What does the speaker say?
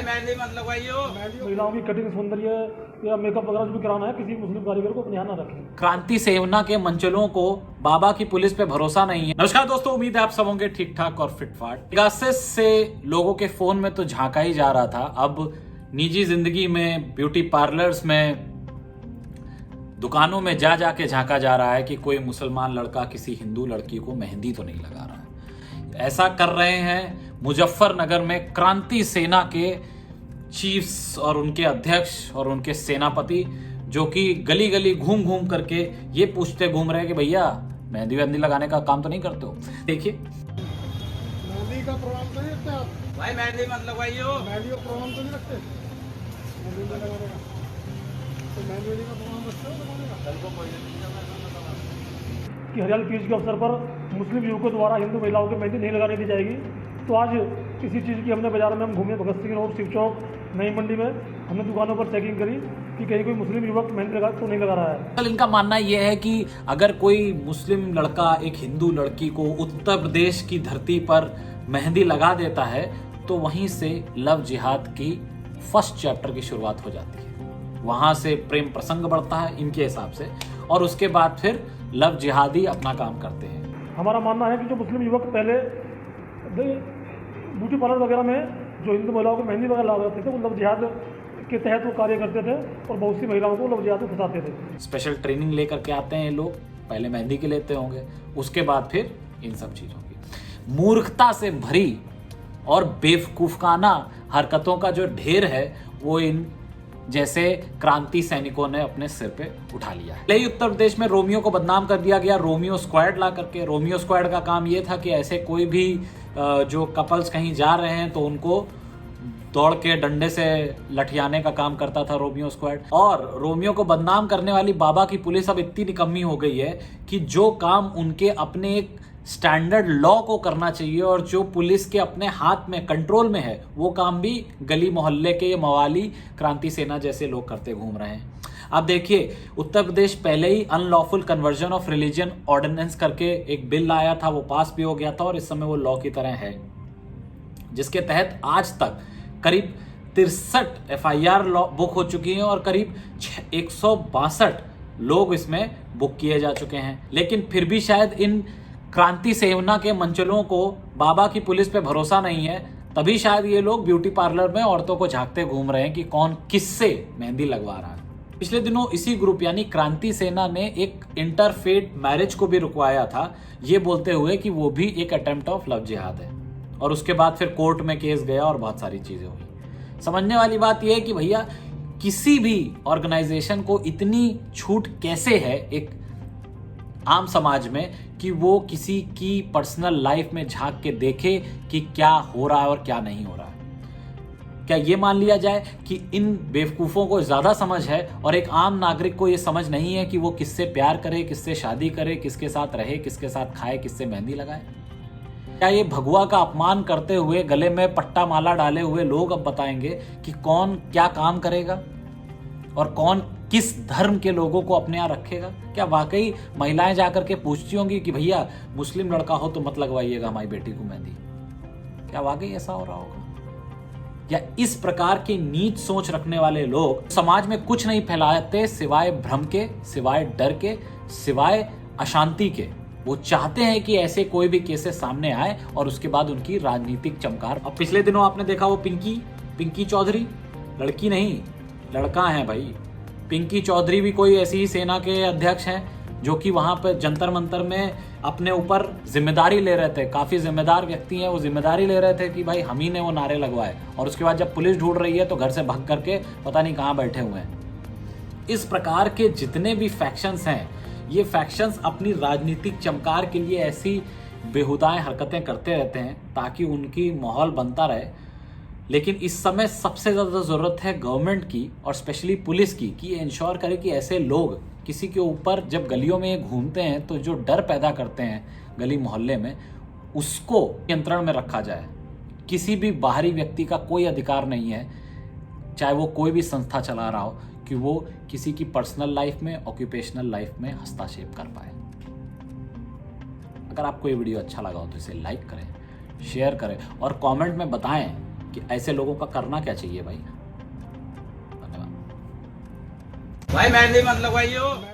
मेहंदी मत लगवाइयो। महिलाओं की कटिंग सौंदर्य या मेकअप वगैरह जो भी कराना है किसी मुस्लिम कारीगर को अपने यहाँ ना रखें। क्रांति सेवना के मंचलों को बाबा की पुलिस पे भरोसा नहीं है। नमस्कार दोस्तों, उम्मीद है आप सब होंगे ठीक ठाक और फिट फाट। पेगासस से लोगों के फोन में तो झांका ही जा रहा था, अब निजी जिंदगी में, ब्यूटी पार्लर्स में, दुकानों में जा जाके झांका जा रहा है कि कोई मुसलमान लड़का किसी हिंदू लड़की को मेहंदी तो नहीं लगा रहा है। ऐसा कर रहे हैं मुजफ्फरनगर में क्रांति सेना के चीफ्स और उनके अध्यक्ष और उनके सेनापति, जो कि गली गली घूम घूम करके ये पूछते घूम रहे हैं कि भैया मेहंदी वेहंदी लगाने का काम तो नहीं करते हो। देखिए, मेहंदी का प्रोग्राम तो नहीं रखते आप? भाई मेहंदी मत लगवाइयो। मेहंदी का प्रोग्राम तो नहीं रखते? मेहंदी लगाने का तो मेहंदी का प्रोग्राम रखते हो लगाने का? कि हरियाणा तीज के अवसर पर मुस्लिम युवकों द्वारा हिंदू महिलाओं को मेहंदी नहीं लगाने दी जाएगी। तो आज इसी चीज़ की हमने बाजार में हम घूमे, भगत सिंह रोड, शिव चौक, नई मंडी में हमने दुकानों पर चेकिंग करी कि कहीं कोई मुस्लिम युवक मेहंदी लगा तो नहीं लगा रहा है। कल इनका मानना यह है कि अगर कोई मुस्लिम लड़का एक हिंदू लड़की को उत्तर प्रदेश की धरती पर मेहंदी लगा देता है तो वहीं से लव जिहाद की फर्स्ट चैप्टर की शुरुआत हो जाती है। वहां से प्रेम प्रसंग बढ़ता है इनके हिसाब से, और उसके बाद फिर लव जिहादी अपना काम करते हैं। हमारा मानना है कि जो मुस्लिम युवक पहले ब्यूटी पार्लर वगैरह में जो हिंदू महिलाओं को मेहंदी वगैरह लगाते थे, वो लव जिहाद के तहत वो कार्य करते थे और बहुत सी महिलाओं को लव जिहाद में फंसाते थे। स्पेशल ट्रेनिंग लेकर के आते हैं लोग, पहले मेहंदी के लेते होंगे, उसके बाद फिर इन सब चीजों की मूर्खता से भरी और बेवकूफाना हरकतों का जो ढेर है वो इन जैसे क्रांति सैनिकों ने अपने सिर पे उठा लिया है। यही उत्तर प्रदेश में रोमियो को बदनाम कर दिया गया, रोमियो स्क्वाड ला करके। रोमियो स्क्वाड का काम ये था कि ऐसे कोई भी जो कपल्स कहीं जा रहे हैं तो उनको दौड़ के डंडे से लठियाने का काम करता था रोमियो स्क्वाड। और रोमियो को बदनाम करने वाली बाबा की पुलिस अब इतनी निकम्मी हो गई है कि जो काम उनके अपने एक स्टैंडर्ड लॉ को करना चाहिए और जो पुलिस के अपने हाथ में, कंट्रोल में है, वो काम भी गली मोहल्ले के मवाली क्रांति सेना जैसे लोग करते घूम रहे हैं। अब देखिए, उत्तर प्रदेश पहले ही unlawful conversion of religion ordinance करके एक बिल आया था, वो पास भी हो गया था और इस समय वो लॉ की तरह है, जिसके तहत आज तक करीब 63 FIR बुक हो चुकी हैं और करीब 162 लोग इसमें बुक किए जा चुके हैं। लेकिन फिर भी शायद इन क्रांति सेवना के मंचलों को बाबा की पुलिस पे भरोसा नहीं है, तभी शायद ये लोग ब्यूटी पार्लर में औरतों को झांकते घूम रहे हैं कि कौन किससे मेहंदी लगवा रहा है। पिछले दिनों इसी ग्रुप यानी क्रांति सेना ने एक इंटरफेथ मैरिज को भी रुकवाया था, ये बोलते हुए कि वो भी एक अटेम्प्ट ऑफ लव जिहाद है, और उसके बाद फिर कोर्ट में केस गया और बहुत सारी चीजें हुई। समझने वाली बात यह है कि भैया किसी भी ऑर्गेनाइजेशन को इतनी छूट कैसे है एक आम समाज में कि वो किसी की पर्सनल लाइफ में झांक के देखे कि क्या हो रहा है और क्या नहीं हो रहा है। क्या ये मान लिया जाए कि इन बेवकूफ़ों को ज़्यादा समझ है और एक आम नागरिक को ये समझ नहीं है कि वो किससे प्यार करे, किससे शादी करे, किसके साथ रहे, किसके साथ खाए, किससे मेहंदी लगाए? क्या ये भगवा का अपमान करते हुए, गले में पट्टा माला डाले हुए लोग अब बताएंगे कि कौन क्या काम करेगा और कौन किस धर्म के लोगों को अपने यहाँ रखेगा? क्या वाकई महिलाएं जाकर के पूछती होंगी कि भैया मुस्लिम लड़का हो तो मत लगवाइएगा हमारी बेटी को मेहंदी? क्या वाकई ऐसा हो रहा होगा? या इस प्रकार की नीच सोच रखने वाले लोग समाज में कुछ नहीं फैलाते सिवाय भ्रम के, सिवाय डर के, सिवाय अशांति के। वो चाहते हैं कि ऐसे कोई भी केसेस सामने आए और उसके बाद उनकी राजनीतिक चमकार। अब पिछले दिनों आपने देखा वो पिंकी चौधरी, लड़की नहीं लड़का है भाई। पिंकी चौधरी भी कोई ऐसी ही सेना के अध्यक्ष हैं जो कि वहां पर जंतर मंतर में अपने ऊपर जिम्मेदारी ले रहे थे। काफी जिम्मेदार व्यक्ति हैं, वो जिम्मेदारी ले रहे थे कि भाई हम ही ने वो नारे लगवाए, और उसके बाद जब पुलिस ढूंढ रही है तो घर से भाग करके पता नहीं कहां बैठे हुए हैं। इस प्रकार के जितने भी फैक्शंस हैं, ये फैक्शंस अपनी राजनीतिक चमकार के लिए ऐसी बेहुदाएं हरकतें करते रहते हैं ताकि उनकी माहौल बनता रहे। लेकिन इस समय सबसे ज़्यादा ज़रूरत है गवर्नमेंट की और स्पेशली पुलिस की कि ये इंश्योर करे कि ऐसे लोग किसी के ऊपर जब गलियों में घूमते हैं तो जो डर पैदा करते हैं गली मोहल्ले में, उसको नियंत्रण में रखा जाए। किसी भी बाहरी व्यक्ति का कोई अधिकार नहीं है, चाहे वो कोई भी संस्था चला रहा हो, कि वो किसी की पर्सनल लाइफ में, ऑक्यूपेशनल लाइफ में हस्तक्षेप कर पाए। अगर आपको ये वीडियो अच्छा लगा हो तो इसे लाइक करें, शेयर करें और कमेंट में बताएं कि ऐसे लोगों का करना क्या चाहिए भाई। धन्यवाद। भाई मेहंदी मत लगवाइयो।